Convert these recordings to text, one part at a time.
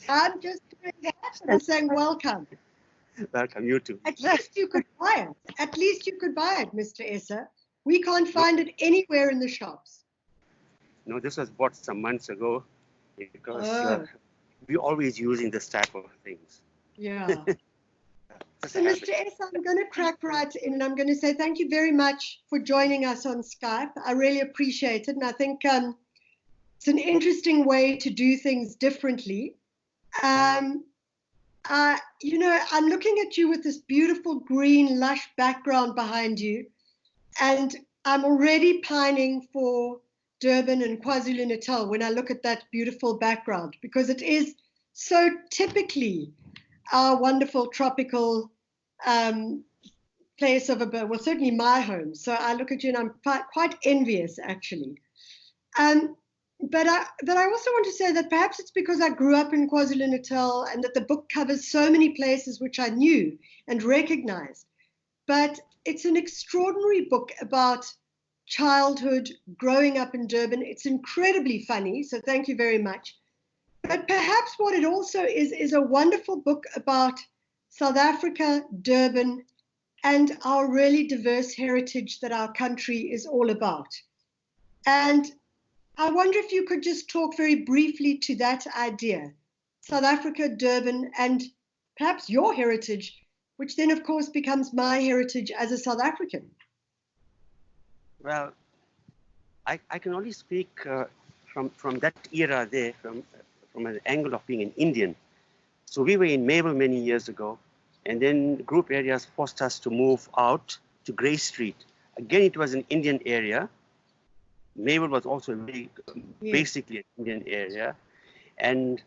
I'm just doing that and saying welcome. Welcome, you too. At least you could buy it. At least you could buy it, Mr. Essa. We can't find it anywhere in the shops. No, this was bought some months ago because we're always using this type of things. Yeah. So, Mr. Essa, I'm going to crack right in and I'm going to say thank you very much for joining us on Skype. I really appreciate it. And I think it's an interesting way to do things differently. You know, I'm looking at you with this beautiful green, lush background behind you. And I'm already pining for Durban and KwaZulu-Natal when I look at that beautiful background, because it is so typically our wonderful tropical place of abode. Well, certainly my home. So I look at you and I'm quite envious, actually. But I also want to say that perhaps it's because I grew up in KwaZulu-Natal and that the book covers so many places which I knew and recognized. But it's an extraordinary book about childhood, growing up in Durban. It's incredibly funny, so thank you very much. But perhaps what it also is a wonderful book about South Africa, Durban, and our really diverse heritage that our country is all about. And I wonder if you could just talk very briefly to that idea, South Africa, Durban, and perhaps your heritage, which then, of course, becomes my heritage as a South African. Well, I can only speak from that era there, from an angle of being an Indian. So we were in Mabel many years ago, and then group areas forced us to move out to Grey Street. Again, it was an Indian area. Mabel was also basically an Indian area. And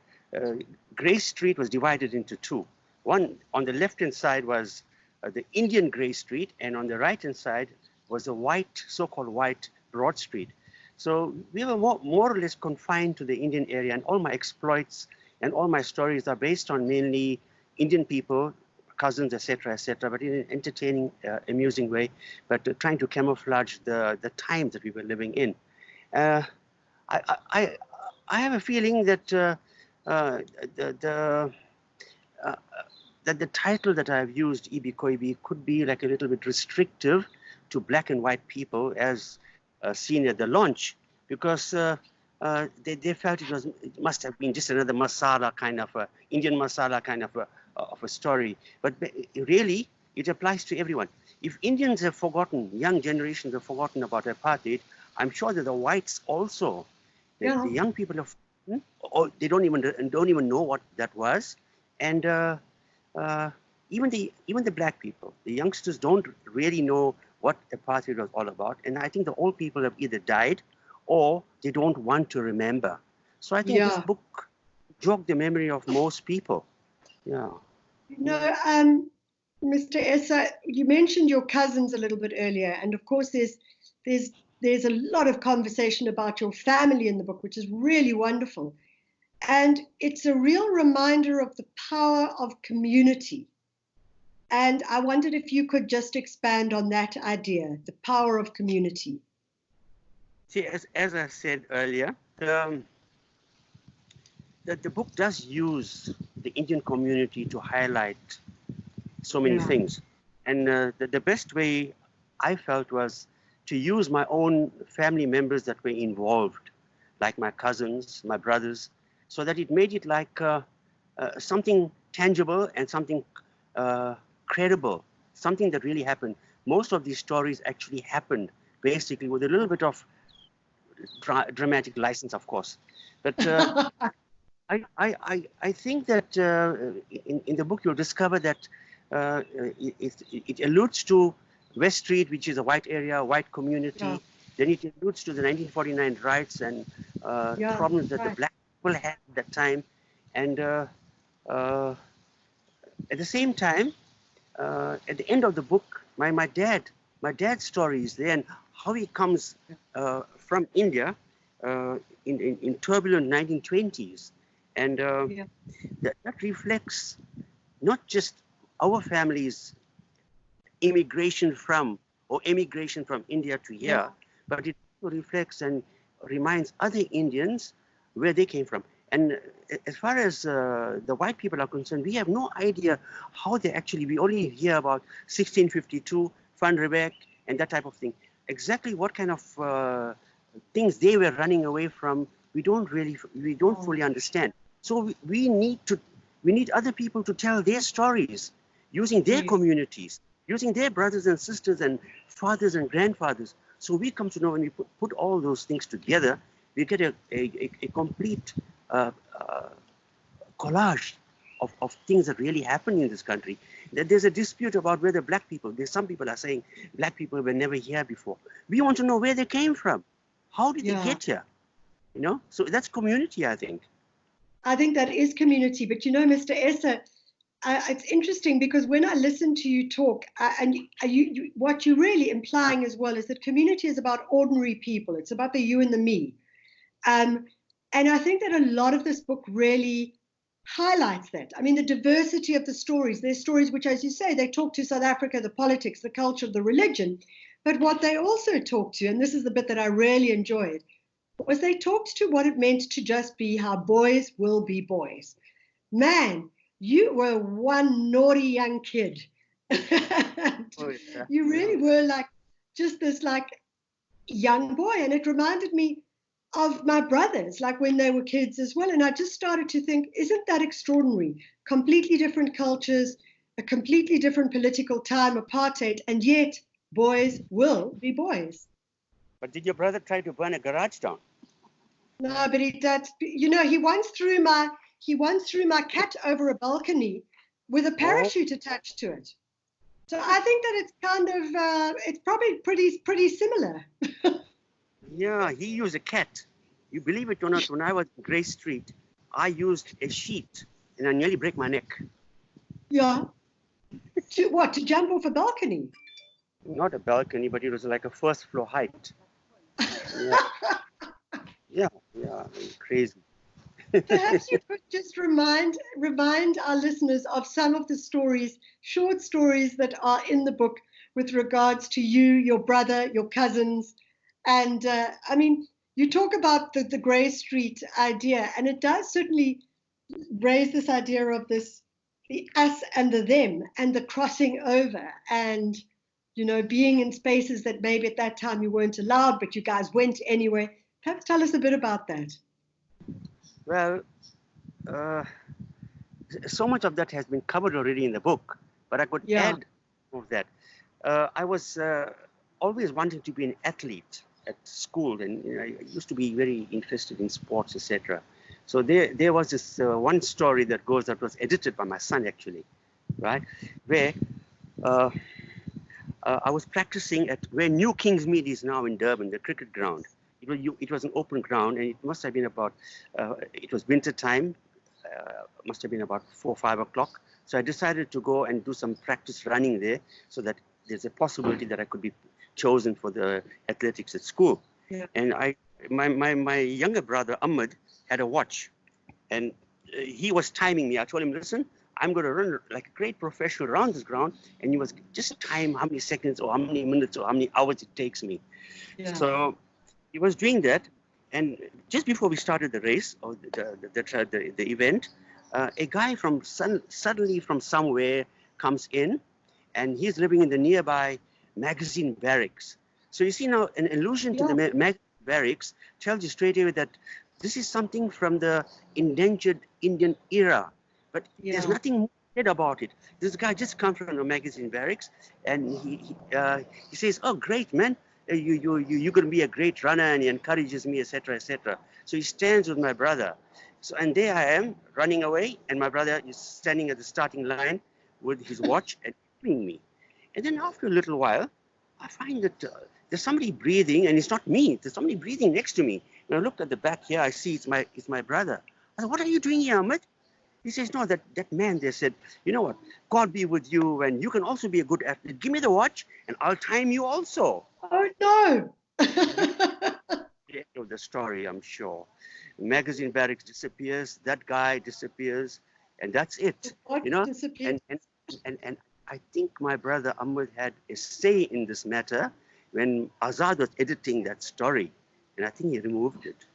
Grey Street was divided into two. One, on the left-hand side was the Indian Grey Street, and on the right-hand side was a white, so-called white Broad Street. So we were more or less confined to the Indian area, and all my exploits and all my stories are based on mainly Indian people, cousins, etc., but in an entertaining, amusing way, but trying to camouflage the times that we were living in. I have a feeling that that the title that I've used, Koybie, could be like a little bit restrictive to black and white people as seen at the launch, because they felt it must have been just another masala kind of Indian masala kind of a story. But really, it applies to everyone. If Indians have forgotten, young generations have forgotten about apartheid, I'm sure that the whites also, the young people have, or they don't even know what that was, and even the black people, the youngsters don't really know what apartheid was all about. And I think the old people have either died or they don't want to remember. So I think this book jogged the memory of most people. Yeah. No, Mr. Essa, you mentioned your cousins a little bit earlier, and of course there's a lot of conversation about your family in the book, which is really wonderful. And it's a real reminder of the power of community. And I wondered if you could just expand on that idea, the power of community. See, as I said earlier, the book does use the Indian community to highlight so many things. And the best way I felt was to use my own family members that were involved, like my cousins, my brothers, so that it made it like something tangible and something credible, something that really happened. Most of these stories actually happened, basically, with a little bit of dramatic license, of course. But I think that in the book you'll discover that it alludes to West Street, which is a white area, a white community. Then it alludes to the 1949 riots and problems that the black people had at that time. And at the same time, at the end of the book, my dad's story is there, and how he comes from India in turbulent 1920s. And that reflects not just our family's emigration from India to here, but it reflects and reminds other Indians where they came from. And as far as the white people are concerned, we have no idea how they actually, we only hear about 1652, Van Riebeeck, and that type of thing. Exactly what kind of things they were running away from, we don't fully understand. So we need other people to tell their stories using their communities, using their brothers and sisters and fathers and grandfathers. So we come to know, when we put all those things together, we get a complete collage of things that really happen in this country. There's a dispute about whether some people are saying black people were never here before. We want to know where they came from. How did they get here? You know, so that's community, I think. I think that is community. But you know, Mr. Essa, it's interesting because when I listen to you talk, what you're really implying as well is that community is about ordinary people. It's about the you and the me. And I think that a lot of this book really highlights that. I mean, the diversity of the stories. There's stories which, as you say, they talk to South Africa, the politics, the culture, the religion. But what they also talk to, and this is the bit that I really enjoyed, was they talked to what it meant to just be how boys will be boys. Man, you were one naughty young kid. You really were like just this like young boy. And it reminded me of my brothers, like when they were kids as well. And I just started to think, isn't that extraordinary? Completely different cultures, a completely different political time, apartheid, and yet boys will be boys. But did your brother try to burn a garage down? No, but he once threw my cat over a balcony with a parachute attached to it. So I think that it's kind of it's probably pretty similar. Yeah, he used a cat. You believe it or not, when I was in Grey Street, I used a sheet and I nearly break my neck. Yeah. To jump off a balcony? Not a balcony, but it was like a first floor height. Yeah. Yeah, crazy. Perhaps you could just remind our listeners of some of the stories, short stories that are in the book with regards to you, your brother, your cousins. And I mean, you talk about the Grey Street idea, and it does certainly raise this idea of the us and the them, and the crossing over, and, you know, being in spaces that maybe at that time you weren't allowed, but you guys went anyway. Perhaps tell us a bit about that. Well, so much of that has been covered already in the book, but I could add more of that. I was always wanting to be an athlete at school, and I used to be very interested in sports, etc. So there was this one story that was edited by my son actually, right, where I was practicing at where New Kings Mead is now in Durban, the cricket ground. It was an open ground, and it must have been about, it was winter time, must have been about 4 or 5 o'clock. So I decided to go and do some practice running there so that there's a possibility that I could be chosen for the athletics at school. Yeah. And my younger brother, Ahmed, had a watch, and he was timing me. I told him, listen, I'm going to run like a great professional around this ground, and you must just time how many seconds or how many minutes or how many hours it takes me. Yeah. So he was doing that, and just before we started the race or the event, a guy suddenly from somewhere comes in, and he's living in the nearby magazine barracks. So you see now an allusion to the magazine barracks tells you straight away that this is something from the indentured Indian era, but there's nothing said about it. This guy just comes from the magazine barracks, and he says, "Oh, great, man. You're going to be a great runner," and he encourages me, etc., etc. So he stands with my brother. So, and there I am running away, and my brother is standing at the starting line with his watch and filming me. And then after a little while, I find that there's somebody breathing, and it's not me. There's somebody breathing next to me. And I looked at the back here. I see it's my brother. I said, "What are you doing here, Ahmed?" He says, "No, that man there said, you know what, God be with you, and you can also be a good athlete. Give me the watch, and I'll time you also." Oh, no. The end of the story, I'm sure. Magazine barracks disappears, that guy disappears, and that's it. You know, and I think my brother Ahmed had a say in this matter when Azad was editing that story, and I think he removed it.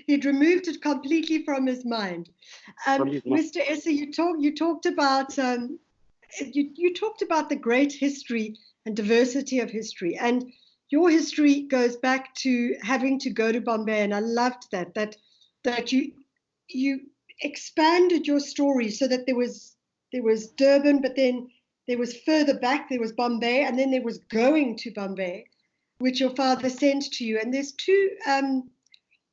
he'd removed it completely from his mind. From his mom. Mr. Essa, you talked about the great history and diversity of history, and your history goes back to having to go to Bombay, and I loved that you expanded your story so that there was Durban, but then there was further back, there was Bombay, and then there was going to Bombay, which your father sent to you. And there's two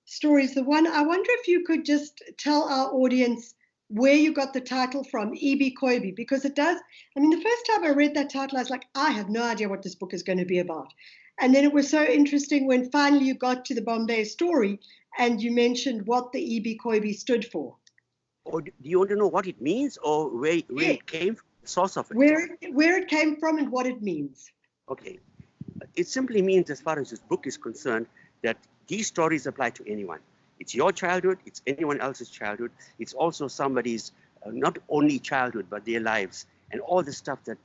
stories. The one, I wonder if you could just tell our audience where you got the title from, E.B. Koybie, because it does. I mean, the first time I read that title, I was like, I have no idea what this book is going to be about. And then it was so interesting when finally you got to the Bombay story and you mentioned what the E.B. Koybie stood for. Or do you want to know what it means, or where it came from, the source of it? Where it came from and what it means. Okay. It simply means, as far as this book is concerned, that these stories apply to anyone. It's your childhood, it's anyone else's childhood. It's also somebody's not only childhood, but their lives and all the stuff that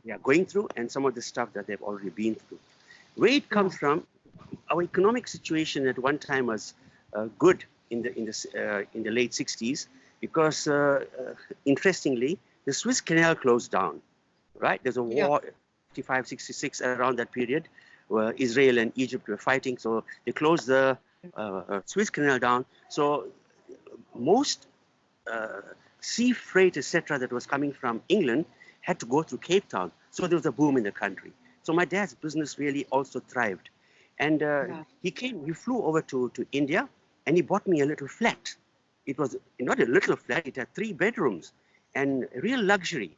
they are going through and some of the stuff that they've already been through. Where it comes from, our economic situation at one time was good in the late 60s because, interestingly, the Suez Canal closed down, right? There's a war, 65, 66, around that period, where Israel and Egypt were fighting, so they closed the Suez Canal down. So most sea freight, etc., that was coming from England had to go through Cape Town. So there was a boom in the country. So my dad's business really also thrived. And he flew over to India, and he bought me a little flat. It was not a little flat, it had 3 bedrooms and real luxury.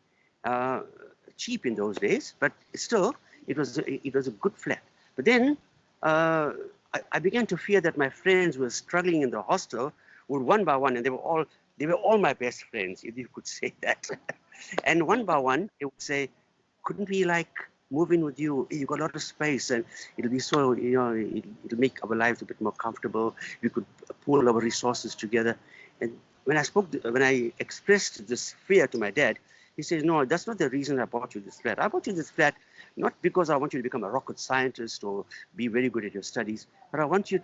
Cheap in those days, but still, it was a good flat. But then I began to fear that my friends who were struggling in the hostel would one by one, and they were all my best friends, if you could say that. And one by one, they would say, couldn't we like move in with you? You got a lot of space, and it'll be so, it'll make our lives a bit more comfortable. We could pool our resources together. And when I expressed this fear to my dad, he says, no, that's not the reason I bought you this flat. I bought you this flat not because I want you to become a rocket scientist or be very good at your studies, but I want you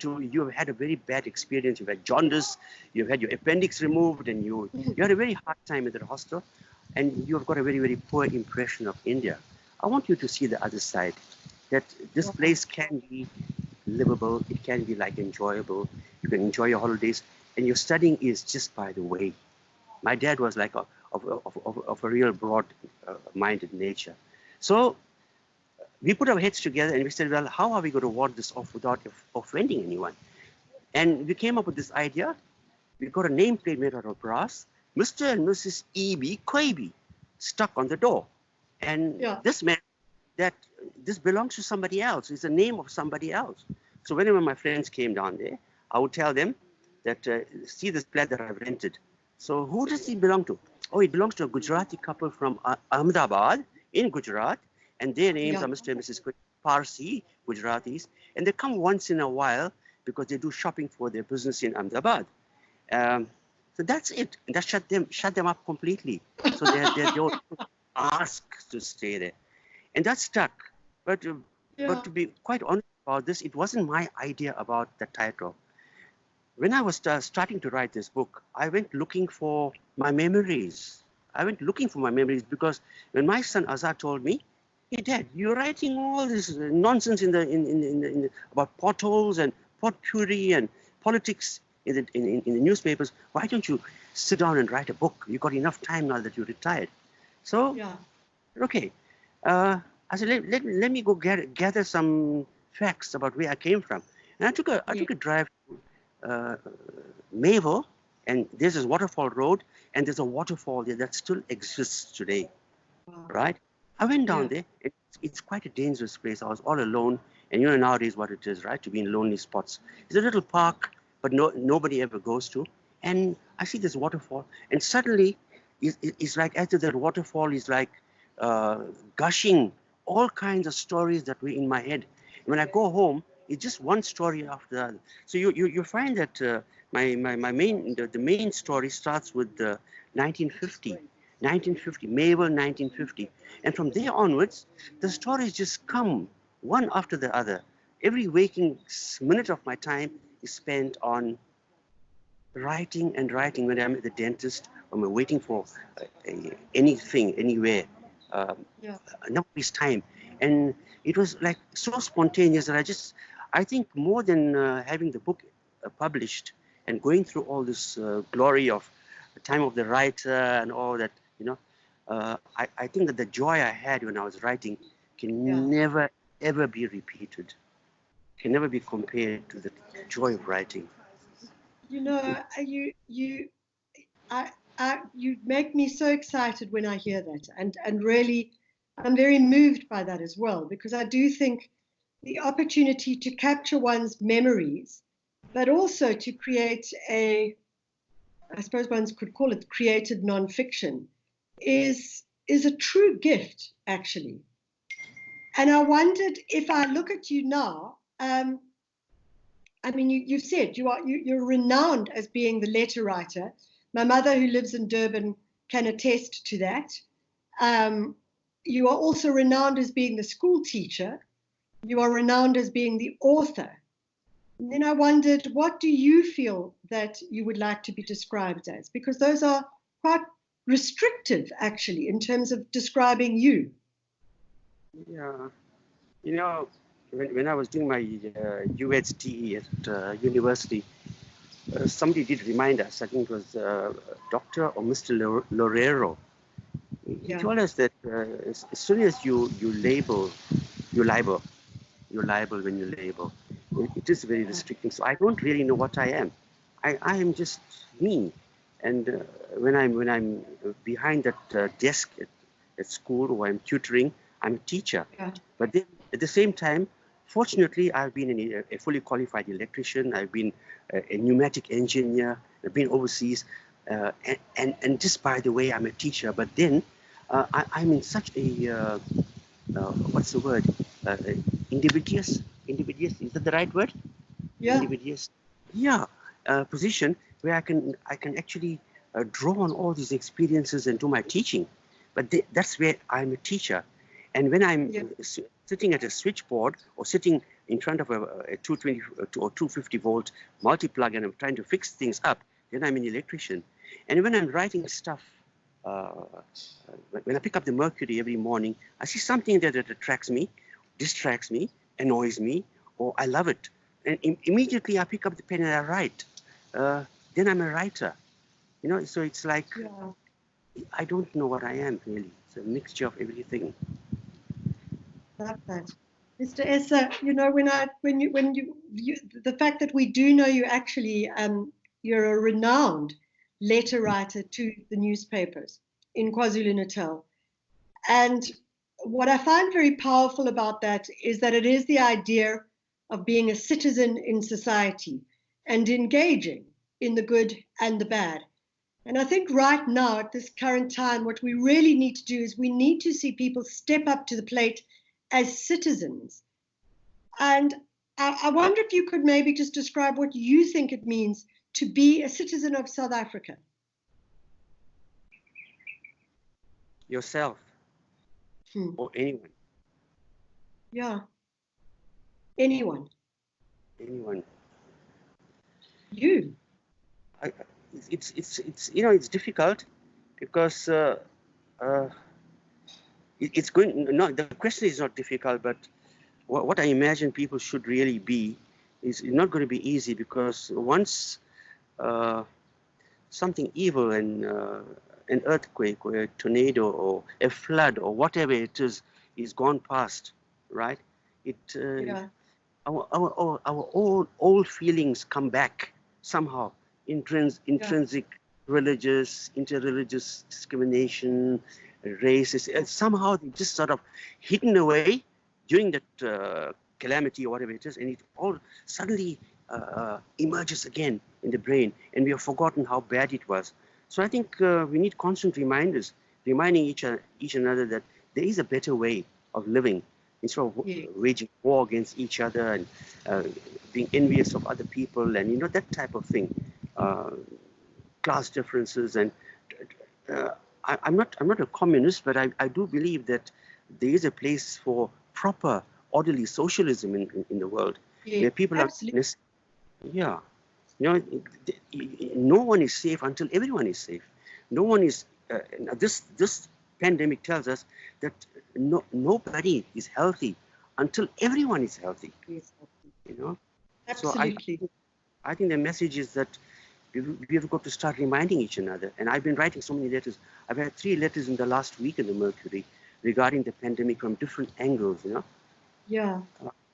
have had a very bad experience. You've had jaundice, you've had your appendix removed, and you had a very hard time at the hostel, and you've got a very, very poor impression of India. I want you to see the other side, that this place can be livable, it can be like enjoyable, you can enjoy your holidays, and your studying is just by the way. My dad was like of a real broad-minded nature. So we put our heads together and we said, well, how are we going to ward this off without offending anyone? And we came up with this idea. We got a nameplate made out of brass, Mr. and Mrs. E.B. Koybie, stuck on the door. And this meant that this belongs to somebody else. It's the name of somebody else. So whenever my friends came down there, I would tell them that, see this flat that I've rented. So who does it belong to? Oh, it belongs to a Gujarati couple from Ahmedabad in Gujarat, and their names are Mr. and Mrs. Parsi, Gujaratis, and they come once in a while because they do shopping for their business in Ahmedabad. So that's it. And that shut them up completely. So they don't ask to stay there, and that stuck. But to be quite honest about this, it wasn't my idea about the title. When I was starting to write this book, I went looking for my memories. Because when my son Azhar told me, "Hey, Dad, you're writing all this nonsense about potholes and potpourri and politics in the newspapers. Why don't you sit down and write a book? You've got enough time now that you're retired." So, okay. I said, let me go gather some facts about where I came from. And I took a drive to Mayville, and there's this waterfall road, and there's a waterfall there that still exists today, right? I went down there. It's quite a dangerous place. I was all alone, and you know nowadays what it is, right? To be in lonely spots. It's a little park, but nobody ever goes to. And I see this waterfall, and suddenly it's like after that waterfall is like gushing all kinds of stories that were in my head. And when I go home, it's just one story after the other. So you find that the main story starts with 1950, Mayville 1950. And from there onwards, the stories just come one after the other. Every waking minute of my time is spent on writing and writing when I'm at the dentist, when we're waiting for anything, anywhere. Um, Yeah. Nobody's time. And it was like so spontaneous that I think more than having the book published and going through all this glory of the time of the writer and all that, I think that the joy I had when I was writing Yeah. can never, ever be repeated, can never be compared to the joy of writing. You know, I, you make me so excited when I hear that, and really, I'm very moved by that as well, because I do think the opportunity to capture one's memories, but also to create I suppose one could call it creative nonfiction, is a true gift, actually. And I wondered if I look at you now. I mean, you've said you're renowned as being the letter writer. My mother, who lives in Durban, can attest to that. Um, you are also renowned as being the school teacher. You are renowned as being the author. And then I wondered, what do you feel that you would like to be described as? Because those are quite restrictive, actually, in terms of describing you. Yeah, you know, when I was doing my UHDE at university, somebody did remind us, I think it was Dr. or Mr. Lorero. He Yeah. told us that as soon as you label, you libel. You're liable when you label. It is very restricting. So I don't really know what I am. I am just me. And when I'm behind that desk at school or I'm tutoring, I'm a teacher. Yeah. But then at the same time, fortunately, I've been a fully qualified electrician. I've been a pneumatic engineer. I've been overseas. And just by the way, I'm a teacher. But then I'm in such a what's the word? Uh, Individuous. Individuous. Is that the right word? Yeah. Individuous. Yeah. Position where I can actually draw on all these experiences and do my teaching. But that's where I'm a teacher. And when I'm Yeah. sitting at a switchboard or sitting in front of a 220 or 250 volt multi-plug and I'm trying to fix things up, then I'm an electrician. And when I'm writing stuff, uh, when I pick up the Mercury every morning, I see something that attracts me, distracts me, annoys me, or I love it. And immediately I pick up the pen and I write. Then I'm a writer. So it's like Yeah. I don't know what I am really. It's a mixture of everything. Love that. Mr. Essa, the fact that we do know you actually, you're a renowned letter writer to the newspapers in KwaZulu-Natal. And what I find very powerful about that is that it is the idea of being a citizen in society and engaging in the good and the bad. And I think right now, at this current time, what we really need to do is we need to see people step up to the plate as citizens. And I wonder if you could maybe just describe what you think it means to be a citizen of South Africa. Yourself or anyone. Yeah. Anyone. Anyone. You. It's difficult because it's going. No, the question is not difficult, but what I imagine people should really be is not going to be easy because once something evil and an earthquake or a tornado or a flood or whatever it is gone past, right? It Yeah. our old feelings come back somehow. Intrinsic religious, interreligious discrimination, races, somehow they just sort of hidden away during that calamity or whatever it is, and it all suddenly emerges again in the brain, and we have forgotten how bad it was. So I think we need constant reminders, reminding each another that there is a better way of living instead of waging war against each other and being envious of other people and that type of thing, class differences. And I'm not a communist, but I do believe that there is a place for proper orderly socialism in the world, where people absolutely. are yeah. You know, no one is safe until everyone is safe. No one is. This pandemic tells us that nobody is healthy until everyone is healthy. Yes. You know. Absolutely. So I think the message is that we have got to start reminding each another. And I've been writing so many letters. I've had 3 letters in the last week in the Mercury regarding the pandemic from different angles. You know. Yeah.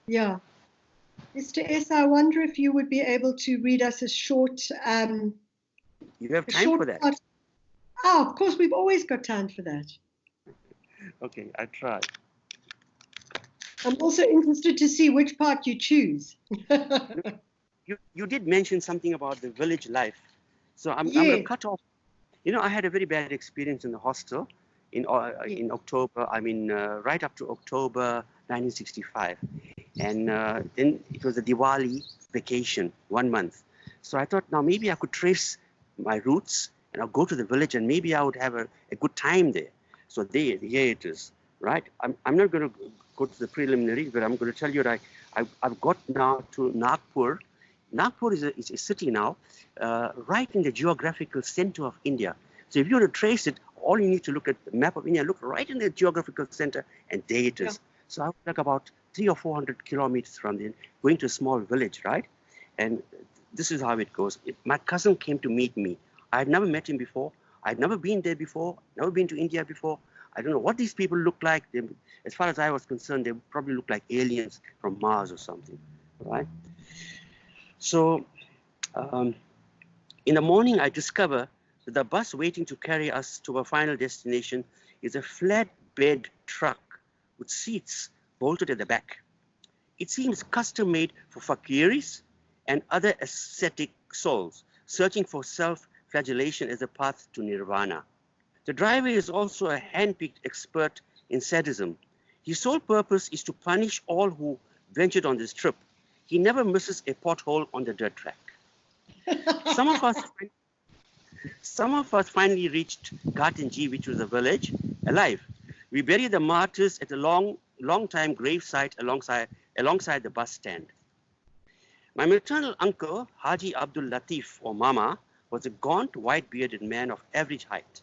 Yeah. Mr. Essa, I wonder if you would be able to read us a short. You have time for that? Oh, of course, we've always got time for that. Okay, I'll try. I'm also interested to see which part you choose. You did mention something about the village life. So I'm Yes. going to cut off. You know, I had a very bad experience in the hostel in October. I mean, right up to October 1965. And then it was a Diwali vacation, 1 month. So I thought, now maybe I could trace my roots and I'll go to the village and maybe I would have a good time there. So here it is, right? I'm not going to go to the preliminaries, but I'm going to tell you that I've got now to Nagpur. Nagpur is a city now, right in the geographical center of India. So if you want to trace it, all you need to look at the map of India, look right in the geographical center, and there it is. Yeah. So I was like about 300 or 400 kilometers from there, going to a small village, right? And this is how it goes. My cousin came to meet me. I had never met him before. I'd never been there before, never been to India before. I don't know what these people look like. As far as I was concerned, they probably look like aliens from Mars or something, right? So in the morning, I discover that the bus waiting to carry us to our final destination is a flatbed truck with seats bolted at the back. It seems custom made for fakiris and other ascetic souls searching for self-flagellation as a path to nirvana. The driver is also a hand-picked expert in sadism. His sole purpose is to punish all who ventured on this trip. He never misses a pothole on the dirt track. Some of us finally reached Ghatanji, which was a village, alive. We buried the martyrs at a long time gravesite alongside the bus stand. My maternal uncle, Haji Abdul Latif, or Mama, was a gaunt, white-bearded man of average height.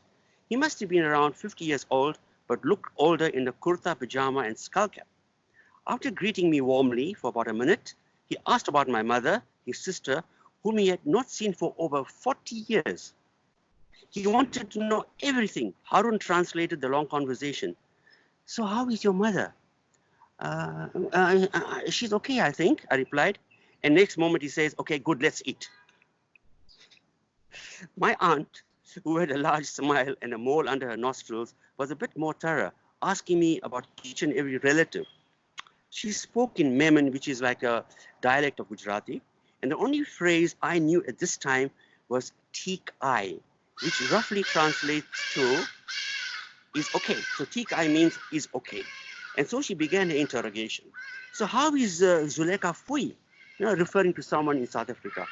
He must have been around 50 years old, but looked older in a kurta, pajama, and skull cap. After greeting me warmly for about a minute, he asked about my mother, his sister, whom he had not seen for over 40 years. He wanted to know everything. Harun translated the long conversation. So how is your mother? She's okay, I think, I replied. And next moment he says, okay, good, let's eat. My aunt, who had a large smile and a mole under her nostrils, was a bit more thorough, asking me about each and every relative. She spoke in Memon, which is like a dialect of Gujarati, and the only phrase I knew at this time was "Theek I," which roughly translates to "is okay." So "Theek I" means "is okay," and so she began the interrogation. So how is Zuleka Fui? Referring to someone in South Africa.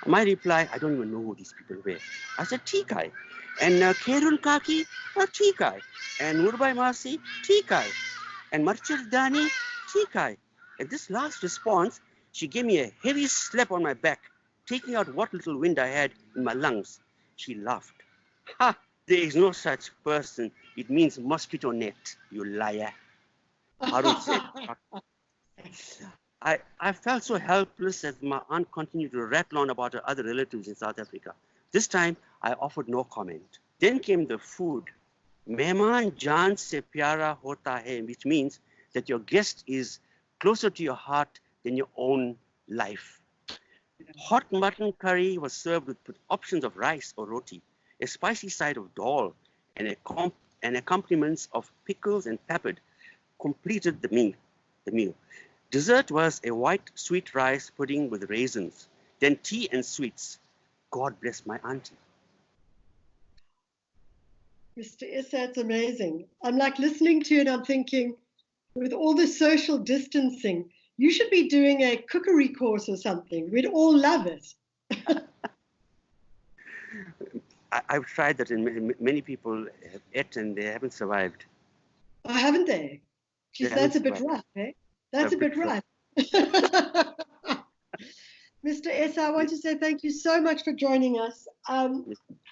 My reply, I don't even know who these people were. I said, Tikai. And Kerun Kaki, Tikai. And Murbai Masi, Tikai. And Marchar Dani, Tikai. At this last response, she gave me a heavy slap on my back, taking out what little wind I had in my lungs. She laughed. Ha! There is no such person. It means mosquito net, you liar. Harun said. I felt so helpless as my aunt continued to rattle on about her other relatives in South Africa. This time, I offered no comment. Then came the food. Mehman jaan se pyara hota hai, which means that your guest is closer to your heart than your own life. Hot mutton curry was served with options of rice or roti, a spicy side of dal, and accompaniments of pickles and peppered completed the meal. Dessert was a white sweet rice pudding with raisins, then tea and sweets. God bless my auntie. Mr. Essa, it's amazing. I'm like listening to it, I'm thinking, with all the social distancing, you should be doing a cookery course or something. We'd all love it. I've tried that, and many people have ate and they haven't survived. Oh, haven't they? Geez, that's a bit rough, eh? That's a bit rough. Mr. Essa, I want to say thank you so much for joining us. I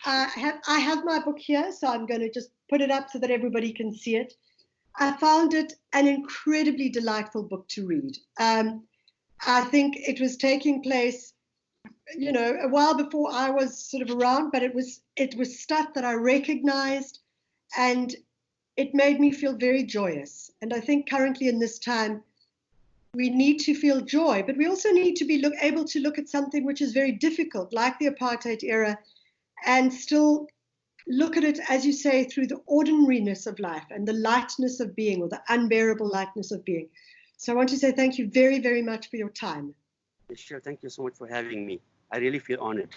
have my book here, so I'm going to just put it up so that everybody can see it. I found it an incredibly delightful book to read. I think it was taking place, you know, a while before I was sort of around, but it was stuff that I recognized, and it made me feel very joyous. And I think currently in this time, we need to feel joy, but we also need to be able to look at something which is very difficult, like the apartheid era, and still look at it, as you say, through the ordinariness of life and the lightness of being, or the unbearable lightness of being. So I want to say thank you very, very much for your time. Sure, thank you so much for having me. I really feel honored.